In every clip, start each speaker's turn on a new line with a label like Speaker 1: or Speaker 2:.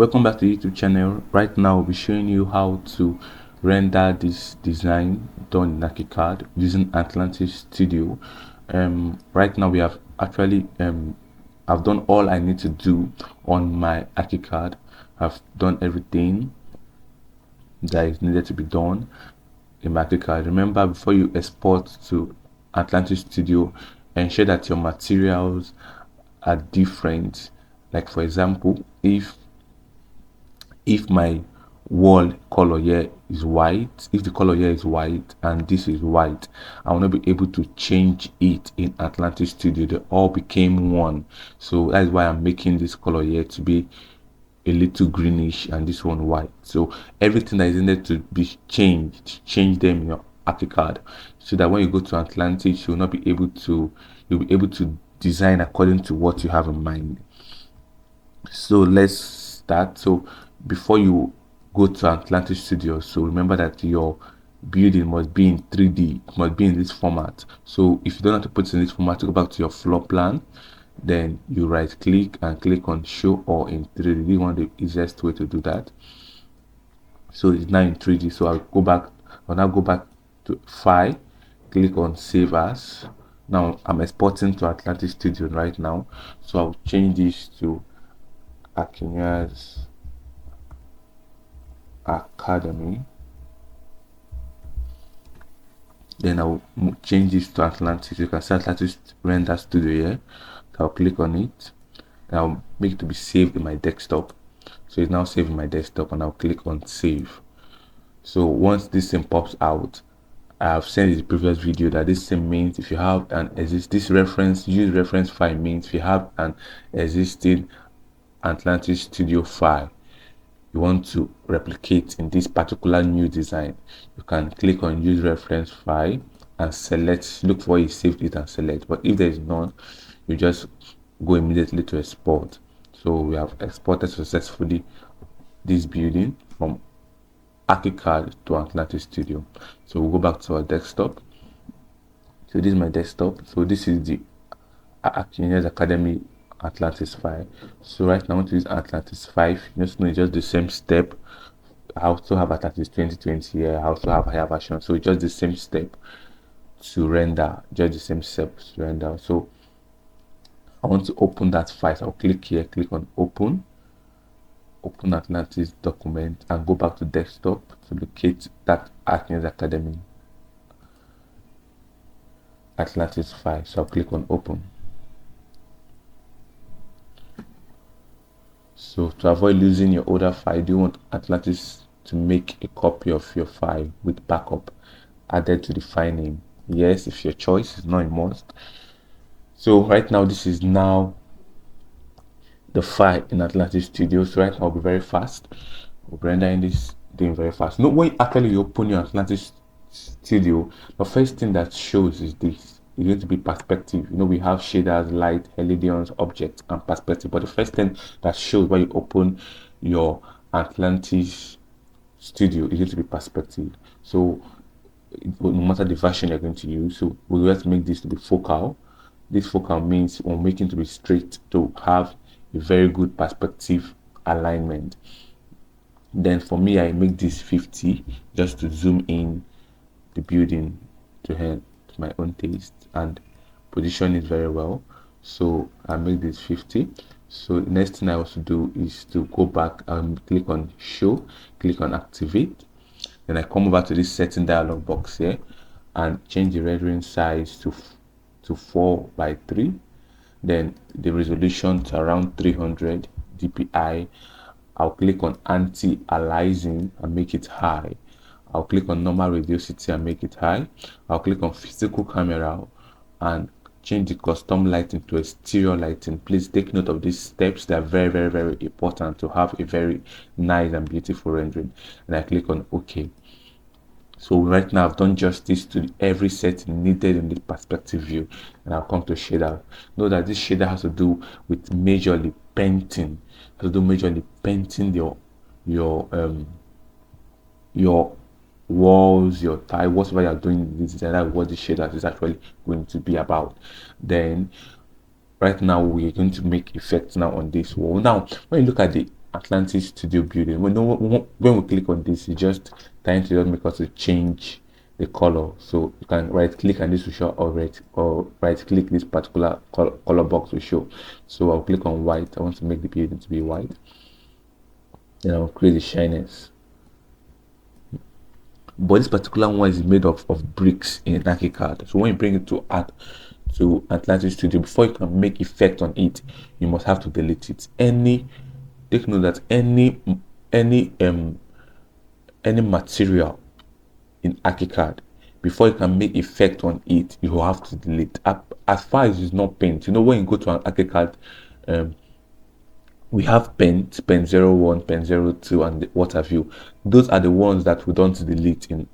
Speaker 1: Welcome back to the YouTube channel. Right now I'll be showing you how to render this design done in Archicad using Artlantis Studio. Right now we have actually I've done all I need to do on my Archicad. I've done everything that is needed to be done in my Archicad. Remember, before you export to Artlantis Studio, ensure that your materials are different. Like for example, if my wall color here is white, if the color here is white and this is white, I will not be able to change it in Artlantis Studio. They all became one, so that's why I'm making this color here to be a little greenish and this one white. So everything that is needed to be changed, change them in your Archicad, so that when you go to Artlantis, you'll be able to design according to what you have in mind. So let's start. So before you go to Artlantis Studio, so remember that your building must be in 3D, it must be in this format. So if you don't have to put it in this format, go back to your floor plan, then you right click and click on show all in 3D. This one the easiest way to do that. So it's now in 3D. So I'll now go back to file, click on save as. Now I'm exporting to Artlantis Studio right now, so I'll change this to Archicad Academy. Then I'll change this to Artlantis. You can see Artlantis Render Studio here. So I'll click on it and I'll make it to be saved in my desktop. So it's now saved in my desktop, and I'll click on save. So once this thing pops out, I have said in the previous video that this thing means if you have an use reference file means if you have an existing Artlantis Studio file you want to replicate in this particular new design, you can click on use reference file and select, look for where you saved it and select. But if there is none, you just go immediately to export. So we have exported successfully this building from Archicad to Artlantis Studio. So we'll go back to our desktop. So this is my desktop. So this is the Archicad Academy Artlantis file. So right now I want to use Artlantis 5. Just know it's just the same step. I also have Artlantis 2020 here. I also have higher version. So it's just the same step to render. Just the same steps to render. So I want to open that file. So I'll click here, click on open Artlantis document, and go back to desktop to locate that Archicad Academy Artlantis file. So I'll click on open. So to avoid losing your older file, do you want Artlantis to make a copy of your file with backup added to the file name? Yes, if your choice, is not a must. So right now this is now the file in Artlantis Studio. So right now I'll be very fast. We'll be rendering this thing very fast. No, when actually you open your Artlantis Studio, the first thing that shows is this. It's going to be perspective. We have shaders, light, helidions, objects, and perspective. But the first thing that shows when you open your Artlantis Studio is going to be perspective. So no matter the version you're going to use, so we have to make this to be focal. This focal means we're making to be straight to have a very good perspective alignment. Then for me, I make this 50 just to zoom in the building to my own taste and position it very well. So I make this 50. So the next thing I also do is to go back and click on show, click on activate. Then I come over to this setting dialog box here and change the rendering size to 4:3. Then the resolution to around 300 dpi. I'll click on anti-aliasing and make it high. I'll click on normal radiosity and make it high. I'll click on physical camera and change the custom lighting to exterior lighting. Please take note of these steps. They are very, very, very important to have a very nice and beautiful rendering. And I click on OK. So right now I've done justice to every setting needed in the perspective view, and I'll come to shader. Know that this shader has to do with majorly painting. Your walls, your tile, whatever you're doing in this design. That's what the shader is actually going to be about. Then right now we're going to make effects now on this wall. Now when you look at the Artlantis studio building. When we click on this, it's just trying to just make us to change the color. So you can right click and this will show, or right click this particular color box will show. So I'll click on white. I want to make the building to be white. Then I'll create the shyness. But this particular one is made of bricks in Archicad. So when you bring it to Artlantis Studio, before you can make effect on it, you must have to delete it. Take note that any material in Archicad, before you can make effect on it, you will have to delete. As far as it's not paint, when you go to an Archicad, we have pen 01, pen 02, and what have you. Those are the ones that we don't delete in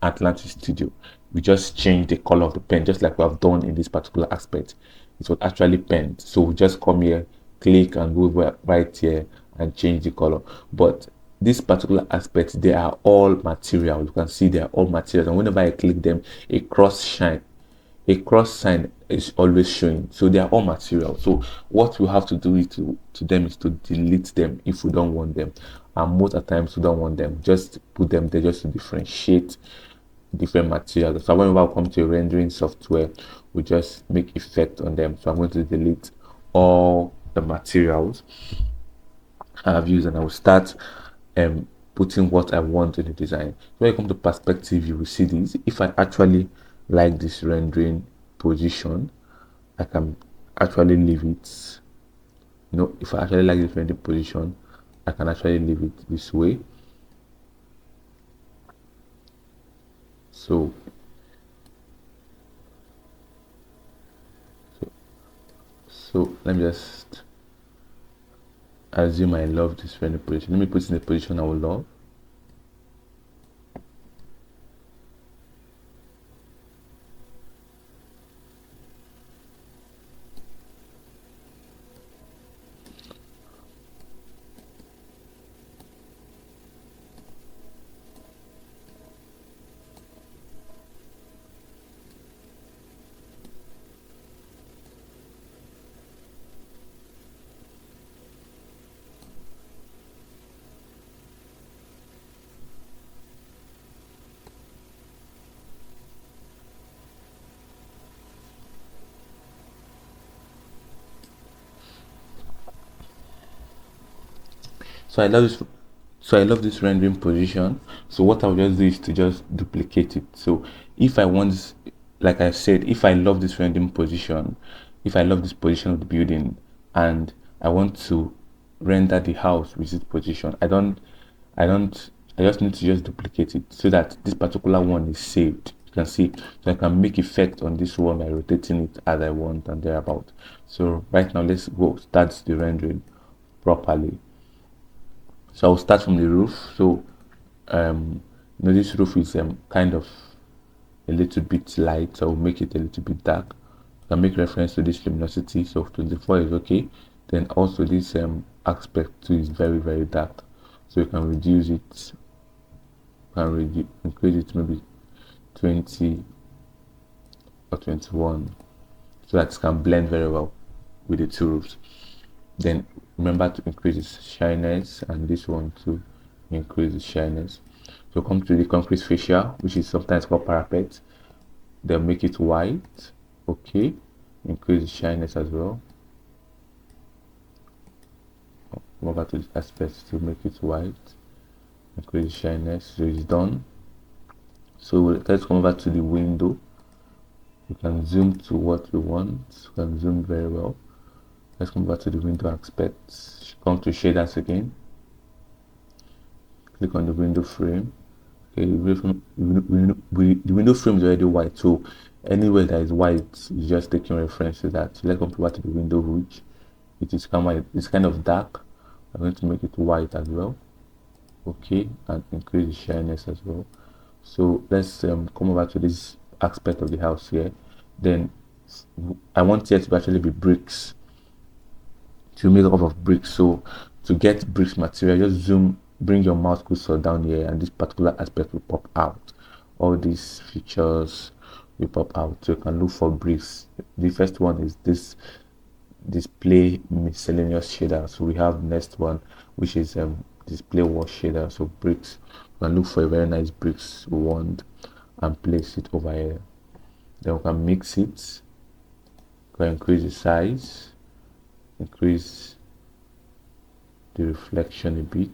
Speaker 1: Artlantis Studio. We just change the color of the pen, just like we have done in this particular aspect. It was actually penned, so we just come here, click, and go right here and change the color. But this particular aspect, they are all material. You can see they are all material, and whenever I click them, a cross sign is always showing. So they are all material. So what we have to do to them is to delete them if we don't want them, and most of the times we don't want them. Just put them there just to differentiate different materials. So whenever I come to a rendering software, we just make effect on them. So I'm going to delete all the materials I have used, and I will start putting what I want in the design. So when you come to perspective, you will see this. If I actually like this rendering position, I can actually leave it. If I actually like this rendering position, I can actually leave it this way. So let me just assume I love this rendering position. Let me put in the position I will love. So I love this rendering position. So what I'll just do is to just duplicate it. So if I want, like I said, if I love this rendering position, if I love this position of the building, and I want to render the house with this position, I just need to just duplicate it so that this particular one is saved. You can see, so I can make effect on this one by rotating it as I want and thereabout. So right now, let's go start the rendering properly. So I'll start from the roof. So this roof is kind of a little bit light, so I'll make it a little bit dark. I can make reference to this luminosity, so 24 is okay. Then also this aspect too is very, very dark, so you can reduce it, increase it maybe 20 or 21, so that it can blend very well with the two roofs. Then remember to increase its shyness, and this one to increase the shyness. So come to the concrete fascia, which is sometimes called parapet. Then make it white. Okay, increase the shyness as well. Come over to this aspect to make it white, increase the shyness. So it's done. So let's come over to the window. You can zoom to what we want. You can zoom very well. Let's come back to the window aspect. Come to shaders again. Click on the window frame. Okay, the window frame is already white, so anywhere that is white, you just taking reference to that. So let's come back to the window hood. It's kind of dark. I'm going to make it white as well. Okay, and increase the shyness as well. So let's come over to this aspect of the house here. Then I want here to actually be bricks, to make up of bricks. So to get bricks material, just bring your mouse cursor down here, and this particular aspect will pop out. All these features will pop out, so you can look for bricks. The first one is this display miscellaneous shader. So we have next one, which is display wall shader. So bricks, we can look for a very nice bricks wand and place it over here. Then we can mix it, we can increase the size, increase the reflection a bit,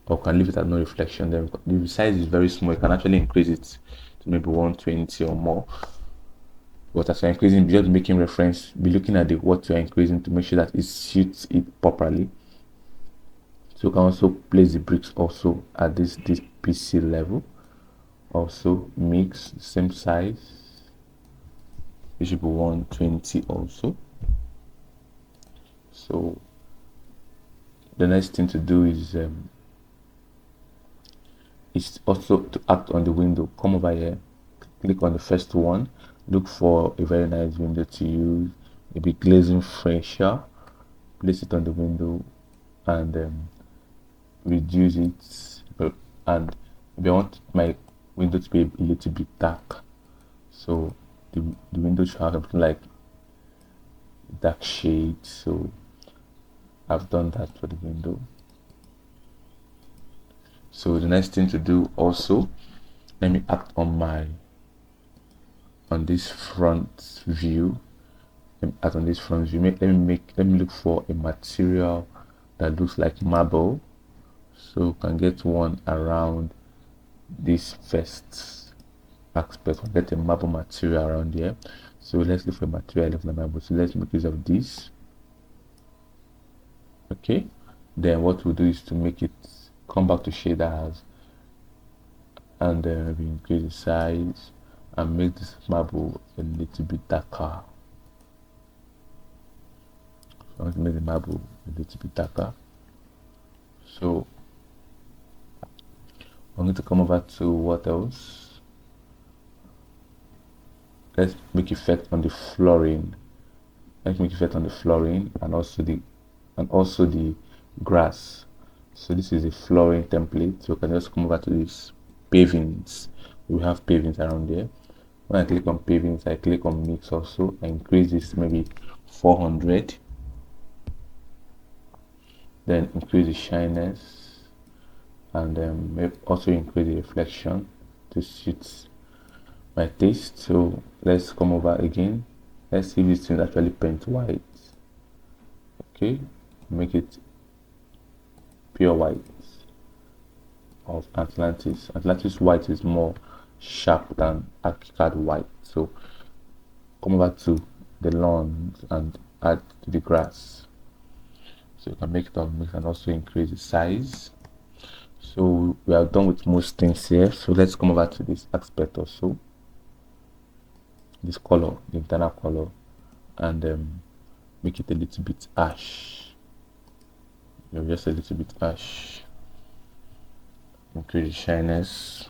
Speaker 1: or can leave it at no reflection. Then the size is very small, you can actually increase it to maybe 120 or more. But as you're increasing, just making reference, be looking at what you're increasing to make sure that it suits it properly. So you can also place the bricks also at this PC level. Also mix the same size. It should be 120 also. So the next thing to do is also to act on the window. Come over here, click on the first one, look for a very nice window to use, maybe glazing fascia, place it on the window and reduce it. And maybe I want my window to be a little bit dark, so the window should have something like dark shade. So I've done that for the window. So the next thing to do also, let me act on this front view. Let me act on this front view. Let me look for a material that looks like marble. So you can get one around this first aspect. We'll get a marble material around here. So let's look for a material of the marble. So let's make use of this. Okay, then what we'll do is to make it come back to shaders, and then we increase the size and make this marble a little bit darker. So I want to make the marble a little bit darker. So I'm going to come over to what else? Let's make effect on the flooring. Let's make effect on the flooring and also the grass. So this is a flooring template. So you can just come over to this pavings. We have pavings around there. When I click on pavings, I click on mix also. I increase this maybe 400. Then increase the shyness, and then also increase the reflection to suit my taste. So let's come over again. Let's see if this thing actually paint white. Okay, make it pure white of Artlantis. Artlantis white is more sharp than Archicad white. So come over to the lawns and add to the grass. So you can make it on mix and also increase the size. So we are done with most things here. So let's come over to this aspect also, this color, the internal color, and make it a little bit ash. Just a little bit ash. Increase the shyness.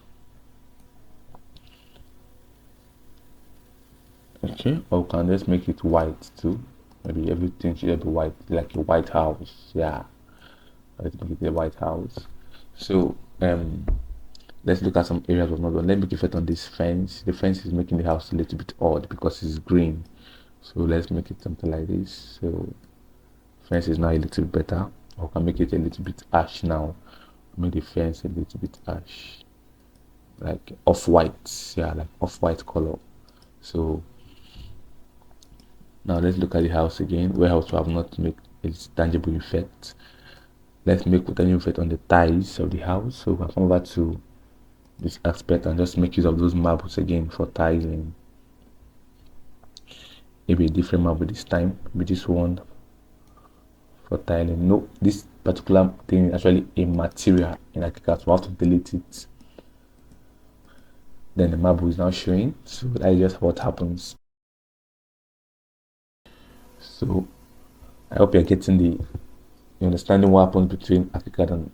Speaker 1: Okay, or we can just make it white too. Maybe everything should be white, like a white house. Yeah, let's make it a white house. So let's look at some areas of not done. Let me make effect on this fence. The fence is making the house a little bit odd because it's green. So let's make it something like this. So fence is now a little bit better. Or can make it a little bit ash now. Make the fence a little bit ash, like off-white. Yeah, like off-white color. So now let's look at the house again. Where else we have not made its tangible effect. Let's make a tangible effect on the ties of the house. So we can come over to this aspect and just make use of those marbles again for tiling. Maybe a different marble this time. Maybe this one for tiling. No, this particular thing is actually a material in Archicad, so we have to delete it. Then the marble is now showing. So that is just what happens. So I hope you're getting the understanding what happens between Archicad and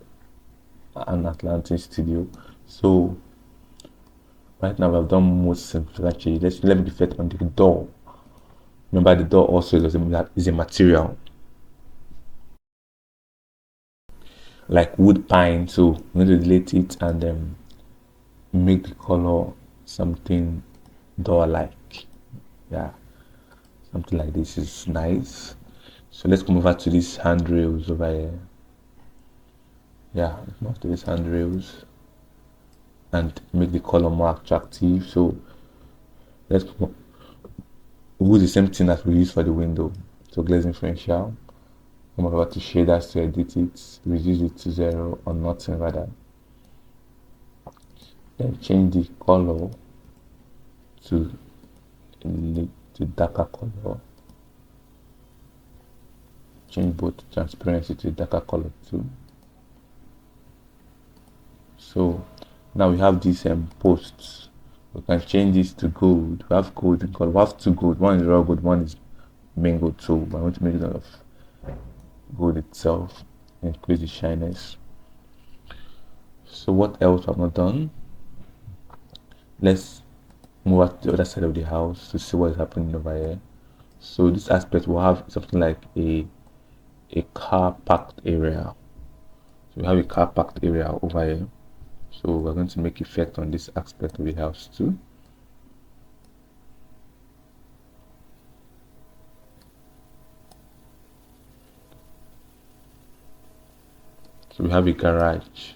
Speaker 1: Artlantis Studio. So right now we have done most simple actually. Let me effect on the door. Remember, the door also is a material like wood pine. So I'm going to delete it and make the color something door like. Yeah, something like this is nice. So let's come over to these handrails over here. Yeah, let's move to these handrails and make the color more attractive. So let's use the same thing that we use for the window. So glazing differential, come over to shaders to edit it, reduce it to 0 or nothing rather. Then change the color to darker color. Change both transparency to darker color too. So now we have these posts. We can change this to gold. We have gold in color. We have two gold. One is raw gold, one is main gold. So I want to make it out of gold itself. Increase the shyness. So what else I've not done? Let's move out to the other side of the house to see what is happening over here. So this aspect will have something like a car parked area. So we have a car parked area over here. So we're going to make effect on this aspect of the house too. So we have a garage.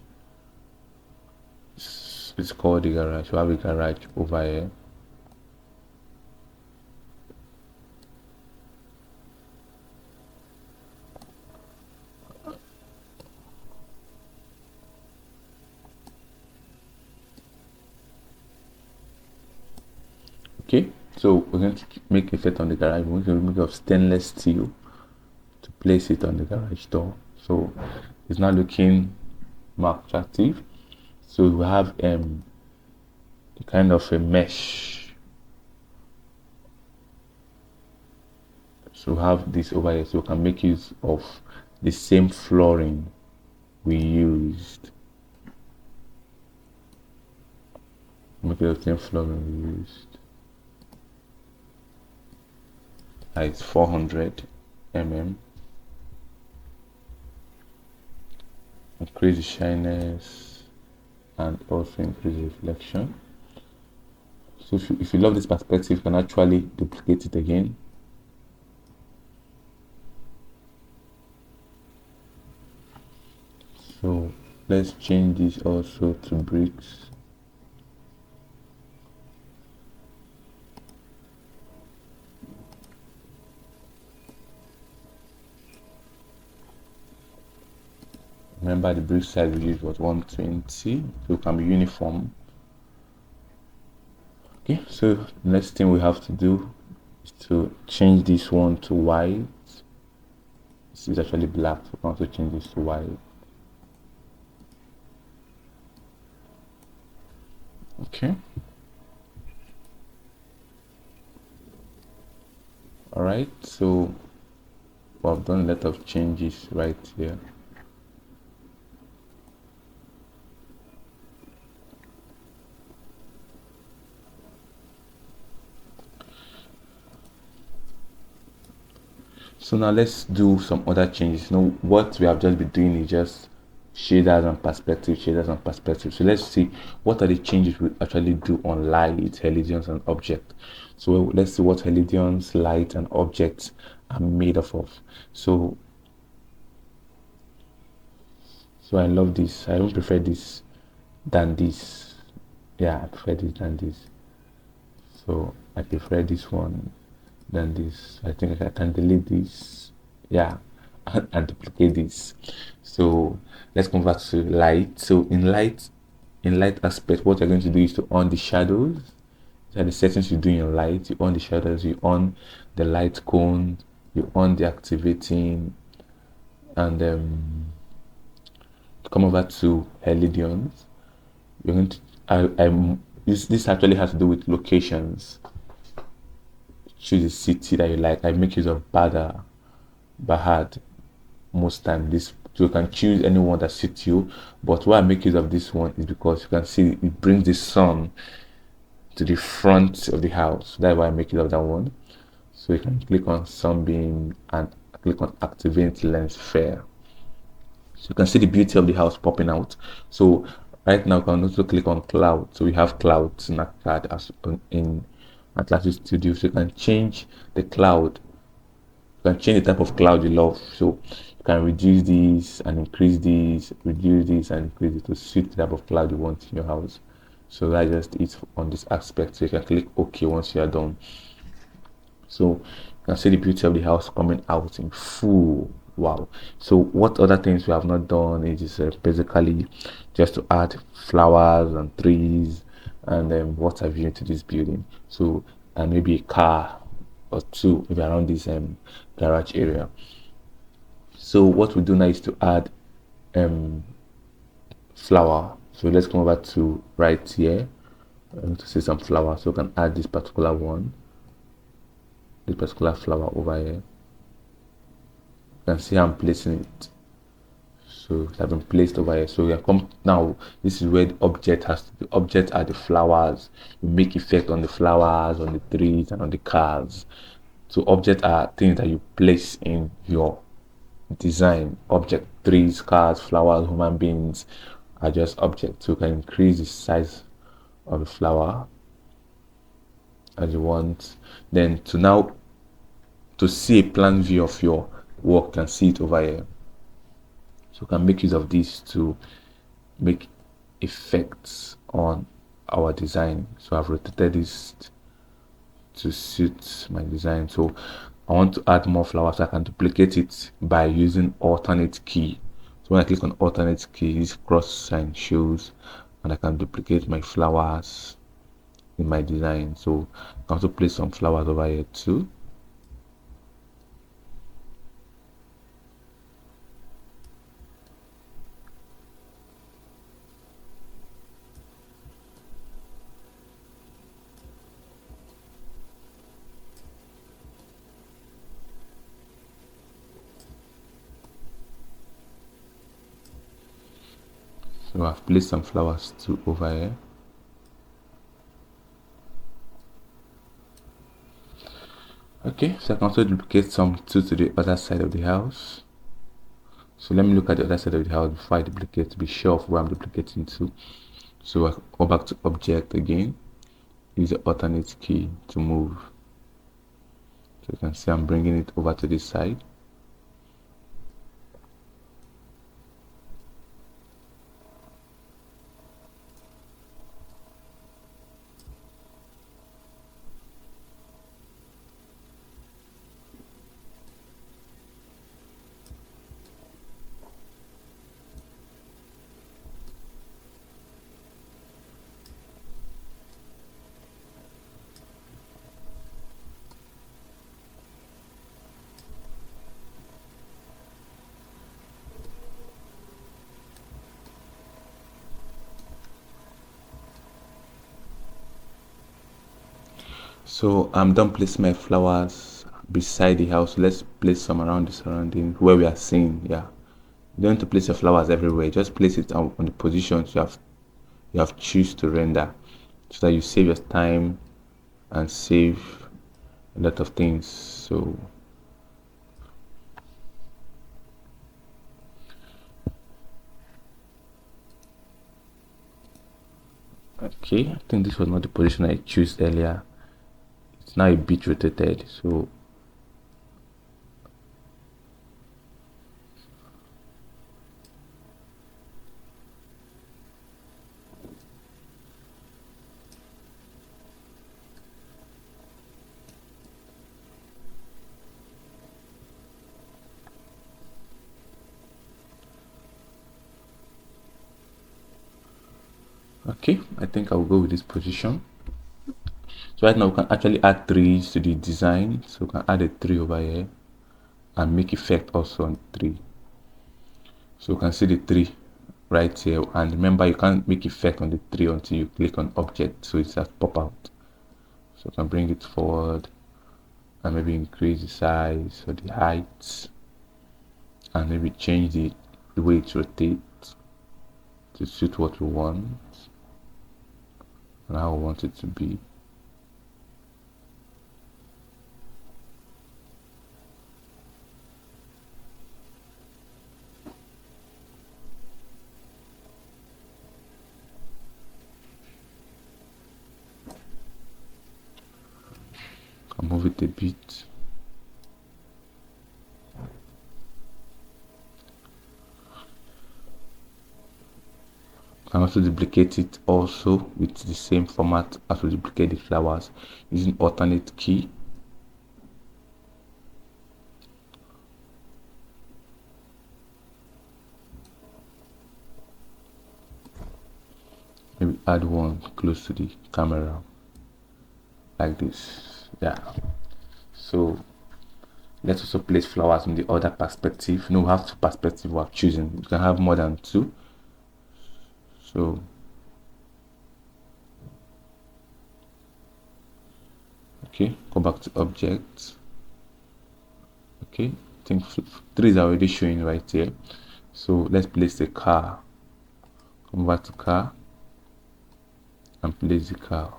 Speaker 1: It's called the garage. We have a garage over here. Okay, so we're going to make effect on the garage. We're going to make of stainless steel to place it on the garage door. So it's now looking more attractive. So we have a kind of a mesh. So we have this over here, so we can make use of the same flooring we used. Make it the same flooring we used. It's 400 mm. Increase the shyness and also increase the reflection. So if you love this perspective, you can actually duplicate it again. So let's change this also to bricks. Remember the brick size we used was 120, so it can be uniform. Okay, so the next thing we have to do is to change this one to white. This is actually black, so we can also change this to white. Okay. Alright, so I've done a lot of changes right here. So now let's do some other changes. Now what we have just been doing is just shaders and perspective, shaders and perspective. So let's see what are the changes we actually do on light, helidians and object. So let's see what helidians, light and objects are made of. So I love this. I don't prefer this than this. Yeah, I prefer this than this. So I prefer this one than this. I think I can delete this, yeah, and duplicate this. So let's come back to light. So in light aspect, what you're going to do is to on the shadows. These are the settings you do in light. You on the shadows, you on the light cone, you on the activating, and come over to helidians. You're going to this actually has to do with locations. Choose a city that you like. I make use of Bahad most time. This, so you can choose anyone that suits you, but why I make use of this one is because you can see it brings the sun to the front of the house. That's why I make use of that one. So you can click on sunbeam and click on activate lens flare. So you can see the beauty of the house popping out. So right now you can also click on cloud. So we have clouds in Archicad as in Artlantis Studio. So you can change the cloud can change the type of cloud you love. So you can reduce these and increase these, reduce this and increase it to suit the type of cloud you want in your house. So that's just it on this aspect. So you can click OK once you are done. So you can see the beauty of the house coming out in full. Wow. So what other things we have not done is basically just to add flowers and trees and what have you into this building. So and maybe a car or two maybe around this garage area. So what we do now is to add flower. So let's come over to right here. I want to see some flower, so we can add this particular one, this particular flower over here. You can see I'm placing it. So it has been placed over here. So we have come now. This is where the object has to. The object are the flowers. You make effect on the flowers, on the trees, and on the cars. So objects are things that you place in your design. Object, trees, cars, flowers, human beings are just objects. So you can increase the size of the flower as you want. Then to now to see a plan view of your work, you can see it over here. So you can make use of this to make effects on our design. So I've rotated this to suit my design. So I want to add more flowers. I can duplicate it by using alternate key. So when I click on alternate key, this cross sign shows, and I can duplicate my flowers in my design. So I can also place some flowers over here too. So I've placed some flowers too over here. Okay, so I can also duplicate some too to the other side of the house. So let me look at the other side of the house before I duplicate to be sure of where I'm duplicating to. So I go back to object again, use the alternate key to move. So you can see I'm bringing it over to this side. So I'm done placing my flowers beside the house. Let's place some around the surrounding where we are seeing. Yeah, you don't have to place your flowers everywhere. Just place it on the positions you have choose to render, so that you save your time and save a lot of things. So okay, I think this was not the position I chose earlier. It's now a bit rotated. So okay, I think I'll go with this position. So right now we can actually add trees to the design. So we can add a tree over here and make effect also on the tree. So you can see the tree right here, and remember you can't make effect on the tree until you click on object, so it's just pop out. So you can bring it forward and maybe increase the size or the height, and maybe change the way it rotates to suit what we want and how we want it to be. I'll move it a bit. can also duplicate it also with the same format as we duplicate the flowers using alternate key. Maybe add one close to the camera like this. Yeah, so let's also place flowers in the other perspective. No, we have two perspectives we're choosing. You can have more than two. So okay, go back to objects. Okay, I think three is already showing right here. So let's place the car. Come back to car and place the car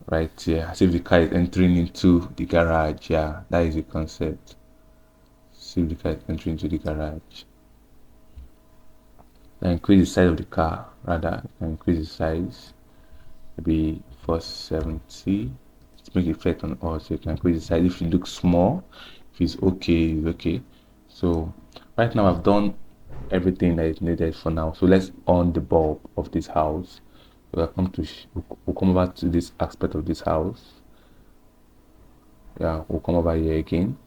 Speaker 1: right here, as if the car is entering into the garage. Yeah, that is the concept. See if the car is entering into the garage. Then increase the size of the car, rather, increase the size, maybe 470 to make effect on all. So you can increase the size if it looks small. If it's okay, it's okay. So right now I've done everything that is needed for now. So let's on the bulb of this house. We'll come over to this aspect of this house. Yeah, we'll come over here again.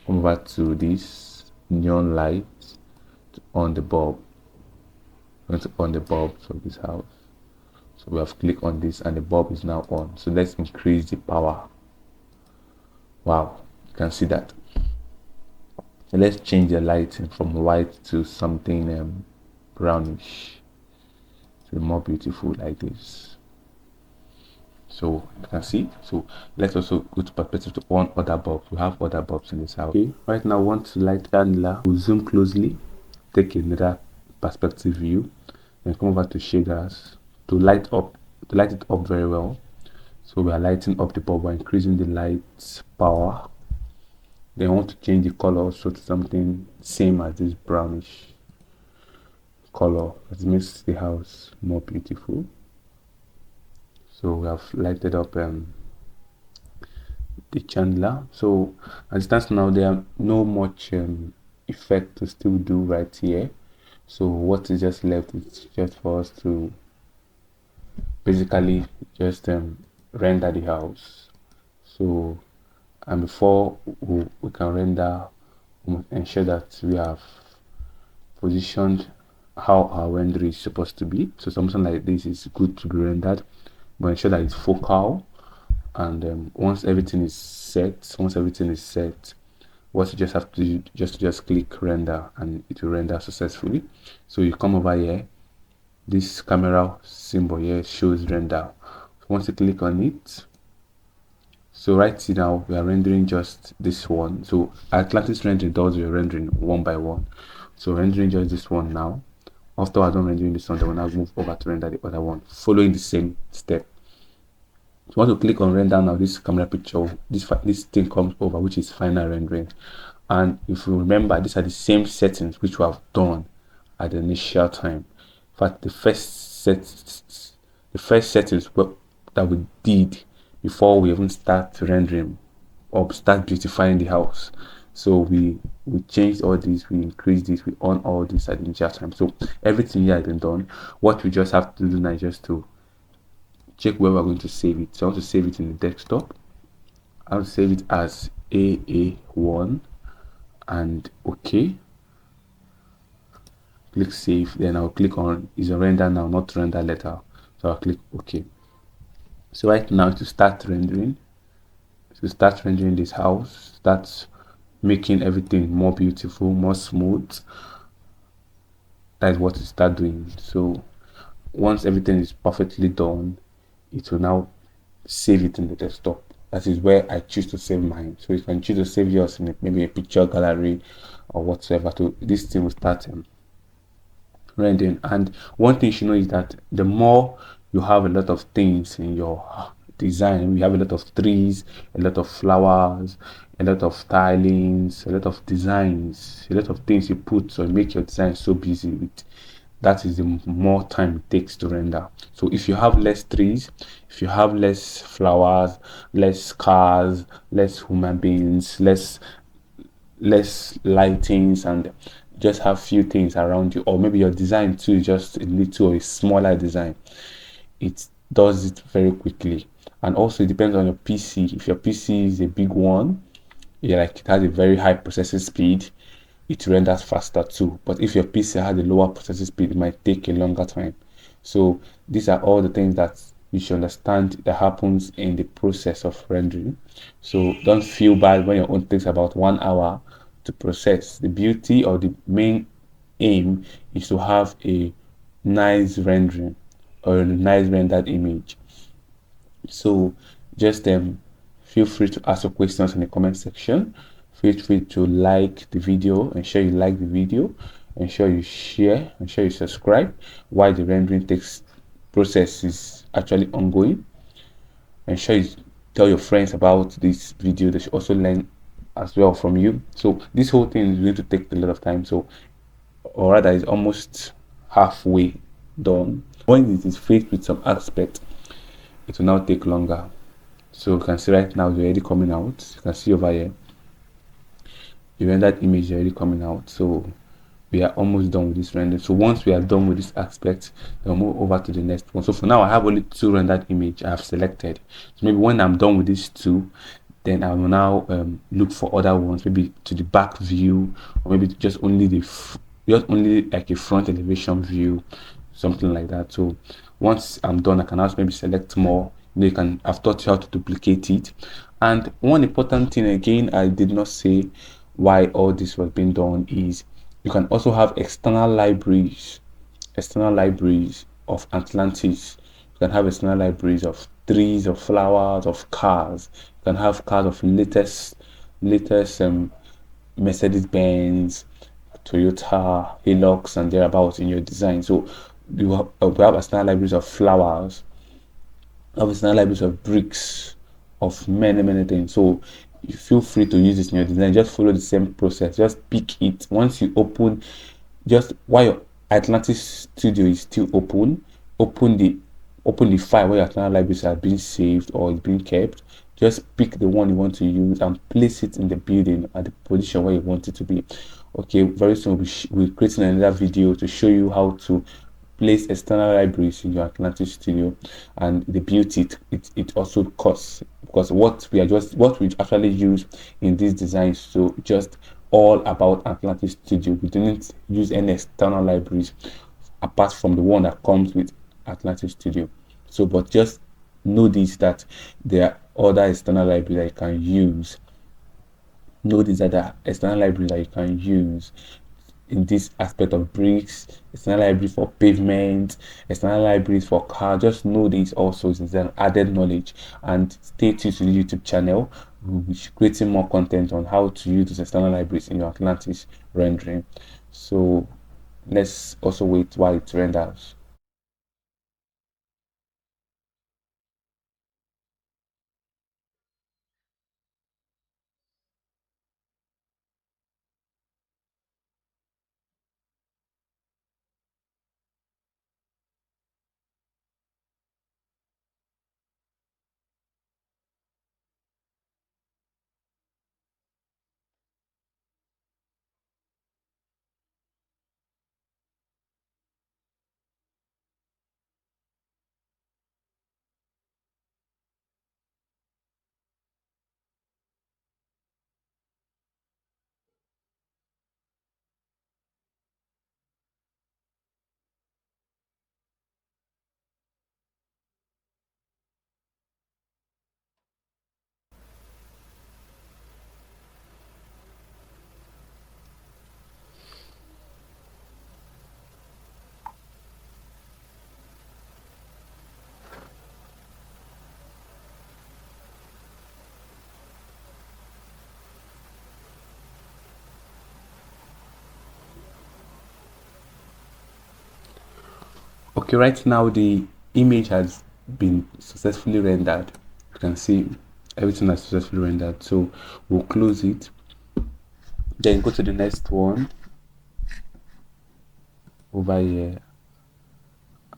Speaker 1: Come over to this neon light to on the bulb. We're going to on the bulbs of this house. So we have clicked on this and the bulb is now on. So let's increase the power. Wow, you can see that. So let's change the lighting from white to something brownish. To be more beautiful like this. So you can see. So let's also go to perspective to one other bulb. We have other bulbs in this house. Okay, right now I want to light candle. We'll zoom closely, take another perspective view, and come over to shaders to light it up very well. So we are lighting up the bulb by increasing the light power. Then I want to change the color so to something same as this brownish color. It makes the house more beautiful. So we have lighted up the chandelier. So as it stands now, there are no much effect to still do right here. So what is just left is just for us to basically just render the house. So and before we can render, we ensure that we have positioned how our render is supposed to be. So something like this is good to be rendered, but ensure that it's focal. And once everything is set, what you just have to do just click render and it will render successfully. So you come over here, this camera symbol here shows render. So once you click on it, so right now we are rendering just this one. So Artlantis rendering does your rendering one by one. So rendering just this one now. After we're done rendering this one, then we'll now move over to render the other one, following the same step. So once you click on render now, this camera picture, this thing comes over, which is final rendering. And if you remember, these are the same settings which we have done at the initial time. In fact, the first settings that we did before we even start rendering or start beautifying the house. So we changed all this, we increased this, we on all this at the initial time. So everything here has been done. What we just have to do now is just to check where we're going to save it. So I want to save it in the desktop. I'll save it as AA1 and OK. Click save, then I'll click on is a render now, not render later. So I'll click OK. So right now to start rendering, this house, start making everything more beautiful, more smooth. That is what we start doing. So once everything is perfectly done, it will now save it in the desktop. That is where I choose to save mine. So you can choose to save yours in maybe a picture gallery or whatsoever. So this thing will start rendering. And one thing you should know is that the more you have a lot of things in your design, we have a lot of trees, a lot of flowers, a lot of tilings, a lot of designs, a lot of things you put to make your design so busy with, that is the more time it takes to render. So if you have less trees, if you have less flowers, less cars, less human beings, less lightings, and just have few things around you, or maybe your design too is just a little or a smaller design, it does it very quickly. And also it depends on your PC. If your PC is a big one, yeah, like it has a very high processing speed, it renders faster too. But if your PC has a lower processing speed, it might take a longer time. So these are all the things that you should understand that happens in the process of rendering. So don't feel bad when your own takes about 1 hour to process. The beauty or the main aim is to have a nice rendering or a nice rendered image. So just feel free to ask your questions in the comment section. Feel free to like the video, ensure you like the video, ensure you share, ensure you subscribe while the rendering takes process is actually ongoing. Ensure you tell your friends about this video, they should also learn as well from you. So this whole thing is going to take a lot of time, so or rather it's almost halfway done. When it is faced with some aspect, it will now take longer. So you can see right now it's already coming out. You can see over here the rendered image is already coming out. So we are almost done with this render. So once we are done with this aspect, then we'll move over to the next one. So for now I have only 2 rendered image I have selected. So maybe when I'm done with these 2, then I will now look for other ones, maybe to the back view, or maybe just only just only like a front elevation view, something like that. So once I'm done, I can also maybe select more. I've taught you how to duplicate it. And one important thing again I did not say why all this was being done is you can also have external libraries of Artlantis. You can have external libraries of trees, of flowers, of cars. You can have cars of latest Mercedes-Benz, Toyota, Hilux, and thereabouts in your design. So you have external libraries of flowers, external libraries of bricks, of many things. So you feel free to use this in your design. Just follow the same process. Just pick it. Once you open, just while your Atlantis Studio is still open the file where your external libraries are being saved or is being kept. Just pick the one you want to use and place it in the building at the position where you want it to be. Okay, very soon we're creating another video to show you how to place external libraries in your Atlantis Studio, and the beauty it also costs, because what we actually use in these designs, so just all about Atlantis Studio. We didn't use any external libraries apart from the one that comes with Atlantis Studio. So but just know this, that there are other external libraries that you can use. Know these other external libraries that you can use in this aspect of bricks, external library for pavement, external libraries for car. Just know this also is an added knowledge, and stay tuned to the YouTube channel. We'll be creating more content on how to use these external libraries in your Atlantis rendering. So let's also wait while it renders. Okay, right now the image has been successfully rendered. You can see everything has successfully rendered. So we'll close it, then go to the next one over here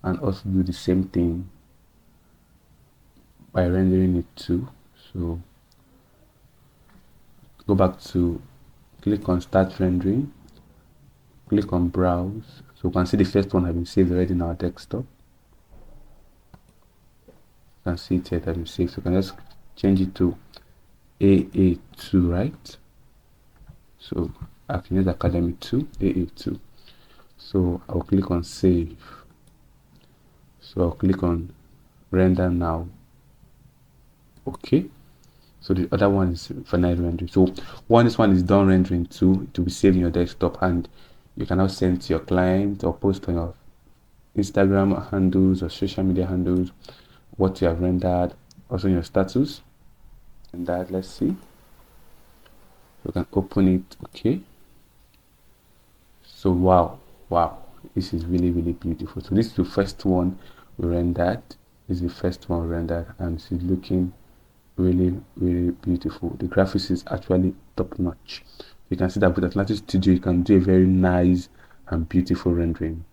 Speaker 1: and also do the same thing by rendering it too. So go back to click on start rendering, click on browse. So you can see the first one has been saved already in our desktop. You can see it here that has been saved. So you can just change it to AA2, right? So I can use Academy 2, AA2. So I'll click on save. So I'll click on render now. Okay. So the other one is final rendering. So once this one is done rendering too, it will be saved in your desktop, and you can now send to your client or post on your Instagram handles or social media handles what you have rendered, also in your status. And that, let's see. You can open it. Okay. So wow, this is really beautiful. So this is the first one we rendered. This is the first one we rendered, and this is looking really beautiful. The graphics is actually top notch. You can see that with Artlantis Studio you can do a very nice and beautiful rendering.